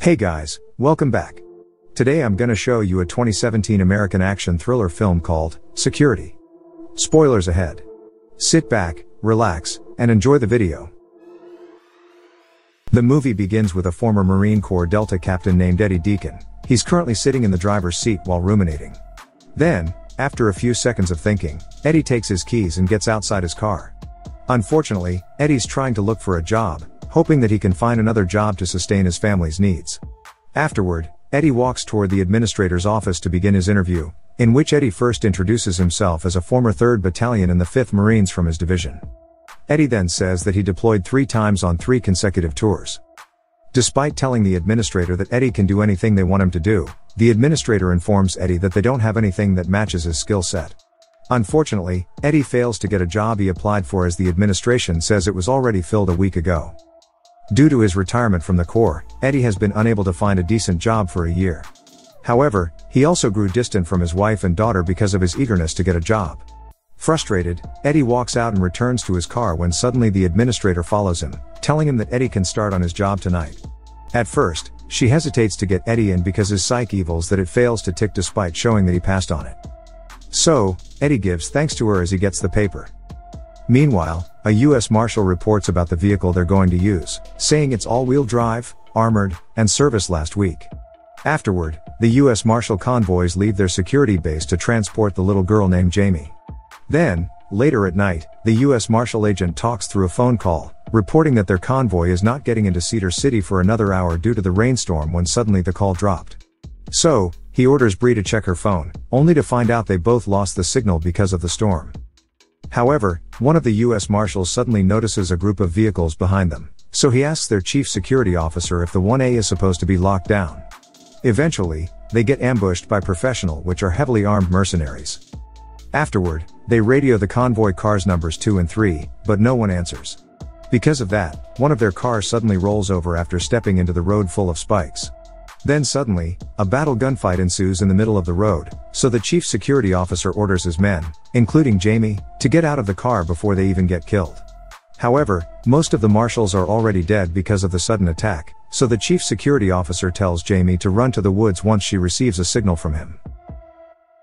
Hey guys, welcome back. Today I'm gonna show you a 2017 American action thriller film called Security. Spoilers ahead. Sit back, relax, and enjoy the video. The movie begins with a former Marine Corps Delta captain named Eddie Deacon. He's currently sitting in the driver's seat while ruminating. Then, after a few seconds of thinking, Eddie takes his keys and gets outside his car. Unfortunately, Eddie's trying to look for a job, hoping that he can find another job to sustain his family's needs. Afterward, Eddie walks toward the administrator's office to begin his interview, in which Eddie first introduces himself as a former 3rd Battalion in the 5th Marines from his division. Eddie then says that he deployed 3 times on 3 consecutive tours. Despite telling the administrator that Eddie can do anything they want him to do, the administrator informs Eddie that they don't have anything that matches his skill set. Unfortunately, Eddie fails to get a job he applied for as the administration says it was already filled a week ago. Due to his retirement from the Corps, Eddie has been unable to find a decent job for a year. However, he also grew distant from his wife and daughter because of his eagerness to get a job. Frustrated, Eddie walks out and returns to his car when suddenly the administrator follows him, telling him that Eddie can start on his job tonight. At first, she hesitates to get Eddie in because his psych evils that it fails to tick despite showing that he passed on it. So, Eddie gives thanks to her as he gets the paper. Meanwhile, a U.S. Marshal reports about the vehicle they're going to use, saying it's all-wheel drive, armored, and serviced last week. Afterward, the U.S. Marshal convoys leave their security base to transport the little girl named Jamie. Then, later at night, the U.S. Marshal agent talks through a phone call, reporting that their convoy is not getting into Cedar City for another hour due to the rainstorm when suddenly the call dropped. So, he orders Bree to check her phone, only to find out they both lost the signal because of the storm. However, one of the U.S. Marshals suddenly notices a group of vehicles behind them, so he asks their chief security officer if the 1A is supposed to be locked down. Eventually, they get ambushed by Professional, which are heavily armed mercenaries. Afterward, they radio the convoy cars numbers 2 and 3, but no one answers. Because of that, one of their cars suddenly rolls over after stepping into the road full of spikes. Then suddenly, a battle gunfight ensues in the middle of the road, so the chief security officer orders his men, including Jamie, to get out of the car before they even get killed. However, most of the marshals are already dead because of the sudden attack, so the chief security officer tells Jamie to run to the woods once she receives a signal from him.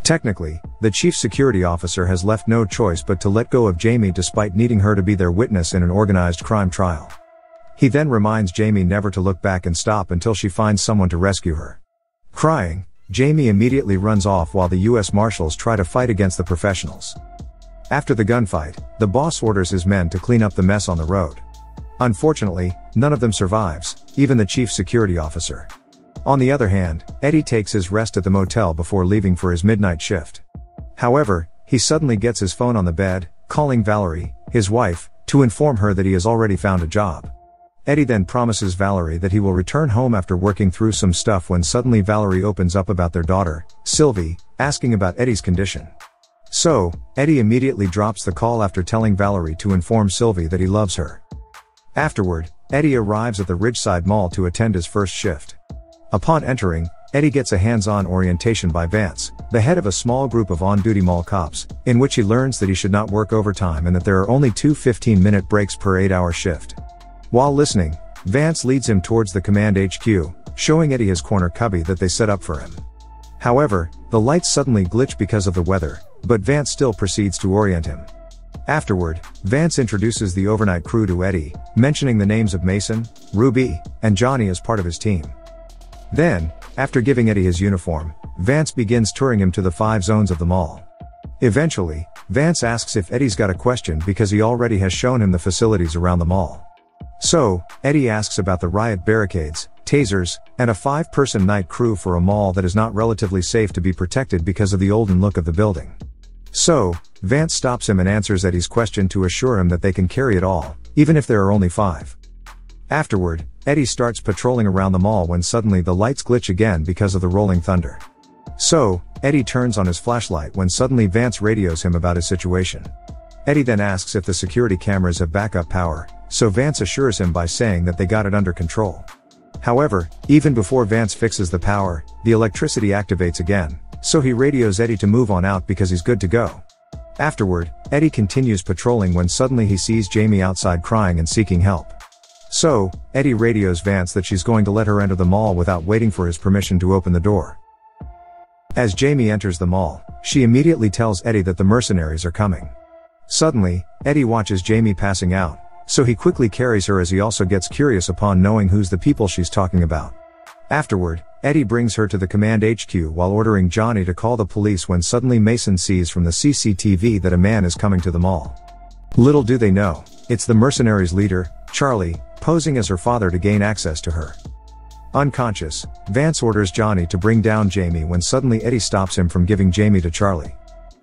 Technically, the chief security officer has left no choice but to let go of Jamie despite needing her to be their witness in an organized crime trial. He then reminds Jamie never to look back and stop until she finds someone to rescue her. Crying, Jamie immediately runs off while the U.S. Marshals try to fight against the Professionals. After the gunfight, the boss orders his men to clean up the mess on the road. Unfortunately, none of them survives, even the chief security officer. On the other hand, Eddie takes his rest at the motel before leaving for his midnight shift. However, he suddenly gets his phone on the bed, calling Valerie, his wife, to inform her that he has already found a job. Eddie then promises Valerie that he will return home after working through some stuff when suddenly Valerie opens up about their daughter, Sylvie, asking about Eddie's condition. So, Eddie immediately drops the call after telling Valerie to inform Sylvie that he loves her. Afterward, Eddie arrives at the Ridgeside Mall to attend his first shift. Upon entering, Eddie gets a hands-on orientation by Vance, the head of a small group of on-duty mall cops, in which he learns that he should not work overtime and that there are only 2 15-minute breaks per 8-hour shift. While listening, Vance leads him towards the command HQ, showing Eddie his corner cubby that they set up for him. However, the lights suddenly glitch because of the weather, but Vance still proceeds to orient him. Afterward, Vance introduces the overnight crew to Eddie, mentioning the names of Mason, Ruby, and Johnny as part of his team. Then, after giving Eddie his uniform, Vance begins touring him to the 5 zones of the mall. Eventually, Vance asks if Eddie's got a question because he already has shown him the facilities around the mall. So, Eddie asks about the riot barricades, tasers, and a 5-person night crew for a mall that is not relatively safe to be protected because of the olden look of the building. So, Vance stops him and answers Eddie's question to assure him that they can carry it all, even if there are only 5. Afterward, Eddie starts patrolling around the mall when suddenly the lights glitch again because of the rolling thunder. So, Eddie turns on his flashlight when suddenly Vance radios him about his situation. Eddie then asks if the security cameras have backup power, so Vance assures him by saying that they got it under control. However, even before Vance fixes the power, the electricity activates again, so he radios Eddie to move on out because he's good to go. Afterward, Eddie continues patrolling when suddenly he sees Jamie outside crying and seeking help. So, Eddie radios Vance that she's going to let her enter the mall without waiting for his permission to open the door. As Jamie enters the mall, she immediately tells Eddie that the mercenaries are coming. Suddenly, Eddie watches Jamie passing out, so he quickly carries her as he also gets curious upon knowing who's the people she's talking about. Afterward, Eddie brings her to the command HQ while ordering Johnny to call the police when suddenly Mason sees from the CCTV that a man is coming to the mall. Little do they know, it's the mercenaries' leader, Charlie, posing as her father to gain access to her. Unconscious, Vance orders Johnny to bring down Jamie when suddenly Eddie stops him from giving Jamie to Charlie.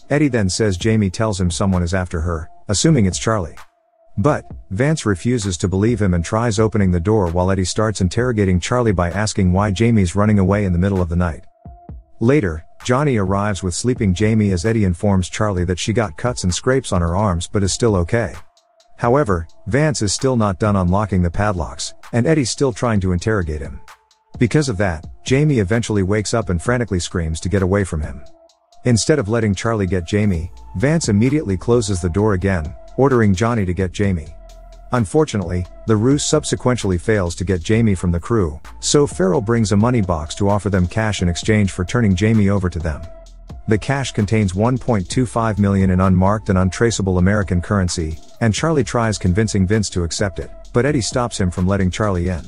Eddie then says Jamie tells him someone is after her, assuming it's Charlie. But, Vance refuses to believe him and tries opening the door while Eddie starts interrogating Charlie by asking why Jamie's running away in the middle of the night. Later, Johnny arrives with sleeping Jamie as Eddie informs Charlie that she got cuts and scrapes on her arms but is still okay. However, Vance is still not done unlocking the padlocks, and Eddie's still trying to interrogate him. Because of that, Jamie eventually wakes up and frantically screams to get away from him. Instead of letting Charlie get Jamie, Vance immediately closes the door again, ordering Johnny to get Jamie. Unfortunately, the ruse subsequently fails to get Jamie from the crew, so Farrell brings a money box to offer them cash in exchange for turning Jamie over to them. The cash contains $1.25 million in unmarked and untraceable American currency, and Charlie tries convincing Vince to accept it, but Eddie stops him from letting Charlie in.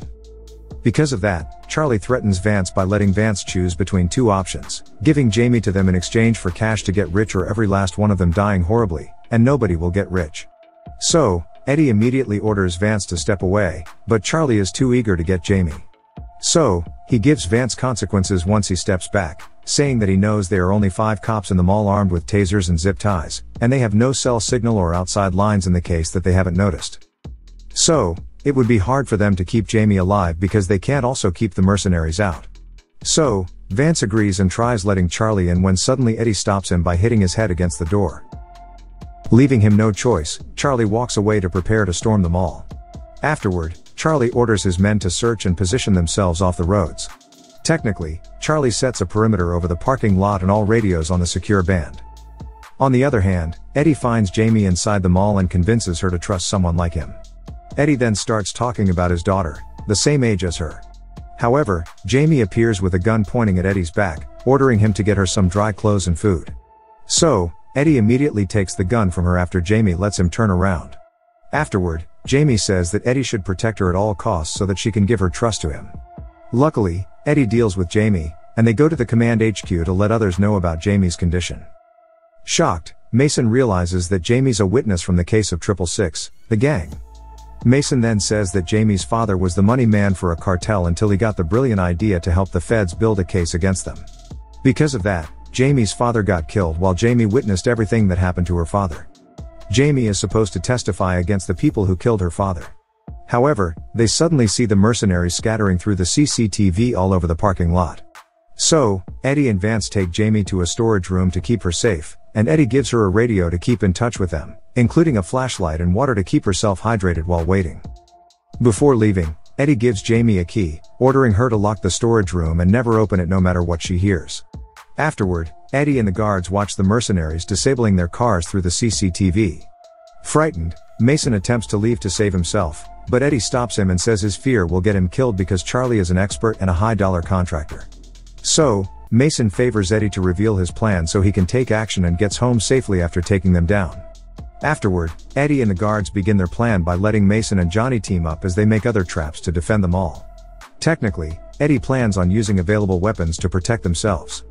Because of that, Charlie threatens Vance by letting Vance choose between two options, giving Jamie to them in exchange for cash to get rich or every last one of them dying horribly, and nobody will get rich. So, Eddie immediately orders Vance to step away, but Charlie is too eager to get Jamie. So, he gives Vance consequences once he steps back, saying that he knows there are only 5 cops in the mall armed with tasers and zip ties, and they have no cell signal or outside lines in the case that they haven't noticed. So, it would be hard for them to keep Jamie alive because they can't also keep the mercenaries out. So, Vance agrees and tries letting Charlie in when suddenly Eddie stops him by hitting his head against the door. Leaving him no choice, Charlie walks away to prepare to storm the mall. Afterward, Charlie orders his men to search and position themselves off the roads. Technically, Charlie sets a perimeter over the parking lot and all radios on the secure band. On the other hand, Eddie finds Jamie inside the mall and convinces her to trust someone like him. Eddie then starts talking about his daughter, the same age as her. However, Jamie appears with a gun pointing at Eddie's back, ordering him to get her some dry clothes and food. So, Eddie immediately takes the gun from her after Jamie lets him turn around. Afterward, Jamie says that Eddie should protect her at all costs so that she can give her trust to him. Luckily, Eddie deals with Jamie, and they go to the command HQ to let others know about Jamie's condition. Shocked, Mason realizes that Jamie's a witness from the case of 666, the gang. Mason then says that Jamie's father was the money man for a cartel until he got the brilliant idea to help the feds build a case against them. Because of that, Jamie's father got killed while Jamie witnessed everything that happened to her father. Jamie is supposed to testify against the people who killed her father. However, they suddenly see the mercenaries scattering through the CCTV all over the parking lot. So, Eddie and Vance take Jamie to a storage room to keep her safe, and Eddie gives her a radio to keep in touch with them, including a flashlight and water to keep herself hydrated while waiting. Before leaving, Eddie gives Jamie a key, ordering her to lock the storage room and never open it no matter what she hears. Afterward, Eddie and the guards watch the mercenaries disabling their cars through the CCTV. Frightened, Mason attempts to leave to save himself, but Eddie stops him and says his fear will get him killed because Charlie is an expert and a high-dollar contractor. So, Mason favors Eddie to reveal his plan so he can take action and gets home safely after taking them down. Afterward, Eddie and the guards begin their plan by letting Mason and Johnny team up as they make other traps to defend them all. Technically, Eddie plans on using available weapons to protect themselves.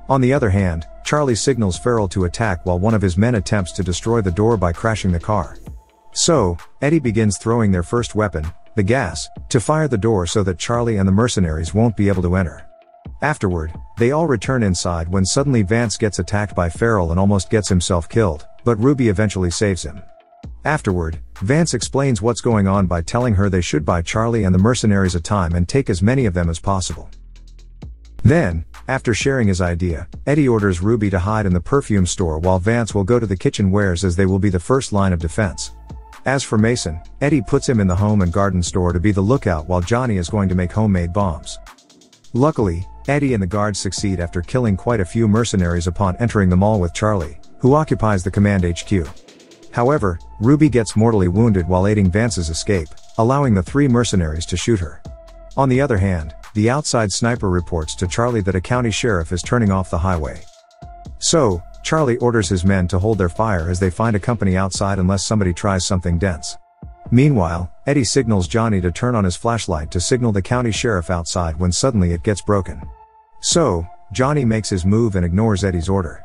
On the other hand, Charlie signals Farrell to attack while one of his men attempts to destroy the door by crashing the car. So, Eddie begins throwing their first weapon, the gas, to fire the door so that Charlie and the mercenaries won't be able to enter. Afterward, they all return inside when suddenly Vance gets attacked by Farrell and almost gets himself killed, but Ruby eventually saves him. Afterward, Vance explains what's going on by telling her they should buy Charlie and the mercenaries a time and take as many of them as possible. Then, after sharing his idea, Eddie orders Ruby to hide in the perfume store while Vance will go to the kitchen wares as they will be the first line of defense. As for Mason, Eddie puts him in the home and garden store to be the lookout while Johnny is going to make homemade bombs. Luckily, Eddie and the guards succeed after killing quite a few mercenaries upon entering the mall with Charlie, who occupies the command HQ. However, Ruby gets mortally wounded while aiding Vance's escape, allowing the 3 mercenaries to shoot her. On the other hand, the outside sniper reports to Charlie that a county sheriff is turning off the highway. So, Charlie orders his men to hold their fire as they find a company outside unless somebody tries something dense. Meanwhile, Eddie signals Johnny to turn on his flashlight to signal the county sheriff outside when suddenly it gets broken. So, Johnny makes his move and ignores Eddie's order.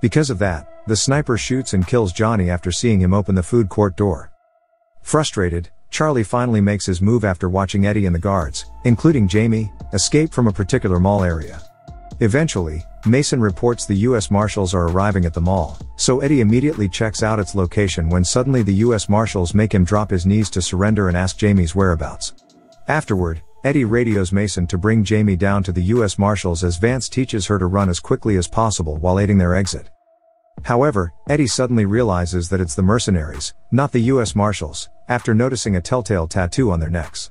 Because of that, the sniper shoots and kills Johnny after seeing him open the food court door. Frustrated, Charlie finally makes his move after watching Eddie and the guards, including Jamie, escape from a particular mall area. Eventually, Mason reports the U.S. Marshals are arriving at the mall, so Eddie immediately checks out its location when suddenly the U.S. Marshals make him drop his knees to surrender and ask Jamie's whereabouts. Afterward, Eddie radios Mason to bring Jamie down to the U.S. Marshals as Vance teaches her to run as quickly as possible while aiding their exit. However, Eddie suddenly realizes that it's the mercenaries, not the U.S. Marshals, after noticing a telltale tattoo on their necks.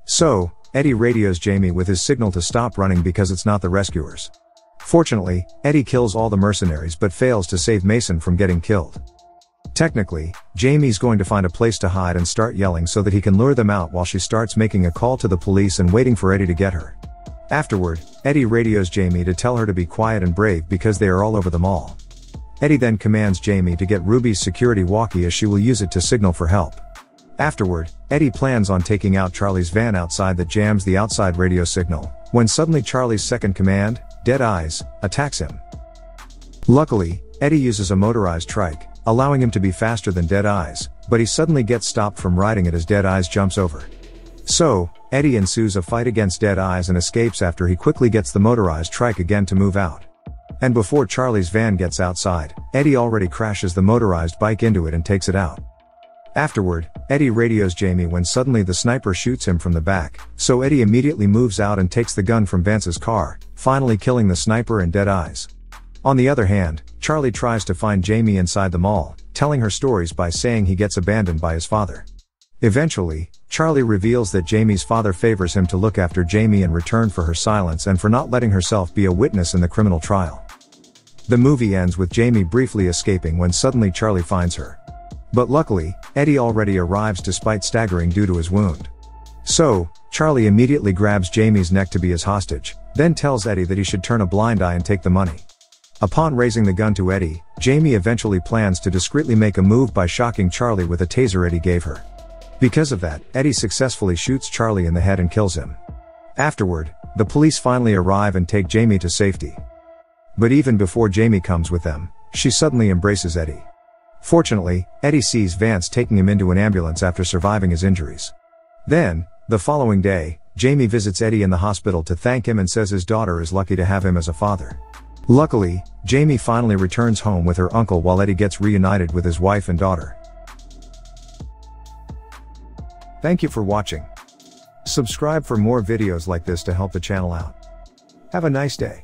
So, Eddie radios Jamie with his signal to stop running because it's not the rescuers. Fortunately, Eddie kills all the mercenaries but fails to save Mason from getting killed. Technically, Jamie's going to find a place to hide and start yelling so that he can lure them out while she starts making a call to the police and waiting for Eddie to get her. Afterward, Eddie radios Jamie to tell her to be quiet and brave because they are all over the mall. Eddie then commands Jamie to get Ruby's security walkie as she will use it to signal for help. Afterward, Eddie plans on taking out Charlie's van outside that jams the outside radio signal, when suddenly Charlie's second command, Dead Eyes, attacks him. Luckily, Eddie uses a motorized trike, allowing him to be faster than Dead Eyes, but he suddenly gets stopped from riding it as Dead Eyes jumps over. So, Eddie ensues a fight against Dead Eyes and escapes after he quickly gets the motorized trike again to move out. And before Charlie's van gets outside, Eddie already crashes the motorized bike into it and takes it out. Afterward, Eddie radios Jamie when suddenly the sniper shoots him from the back, so Eddie immediately moves out and takes the gun from Vance's car, finally killing the sniper and Dead Eyes. On the other hand, Charlie tries to find Jamie inside the mall, telling her stories by saying he gets abandoned by his father. Eventually, Charlie reveals that Jamie's father favors him to look after Jamie in return for her silence and for not letting herself be a witness in the criminal trial. The movie ends with Jamie briefly escaping when suddenly Charlie finds her. But luckily, Eddie already arrives despite staggering due to his wound. So, Charlie immediately grabs Jamie's neck to be his hostage, then tells Eddie that he should turn a blind eye and take the money. Upon raising the gun to Eddie, Jamie eventually plans to discreetly make a move by shocking Charlie with a taser Eddie gave her. Because of that, Eddie successfully shoots Charlie in the head and kills him. Afterward, the police finally arrive and take Jamie to safety. But even before Jamie comes with them, she suddenly embraces Eddie. Fortunately, Eddie sees Vance taking him into an ambulance after surviving his injuries. Then, the following day, Jamie visits Eddie in the hospital to thank him and says his daughter is lucky to have him as a father. Luckily, Jamie finally returns home with her uncle while Eddie gets reunited with his wife and daughter. Thank you for watching. Subscribe for more videos like this to help the channel out. Have a nice day.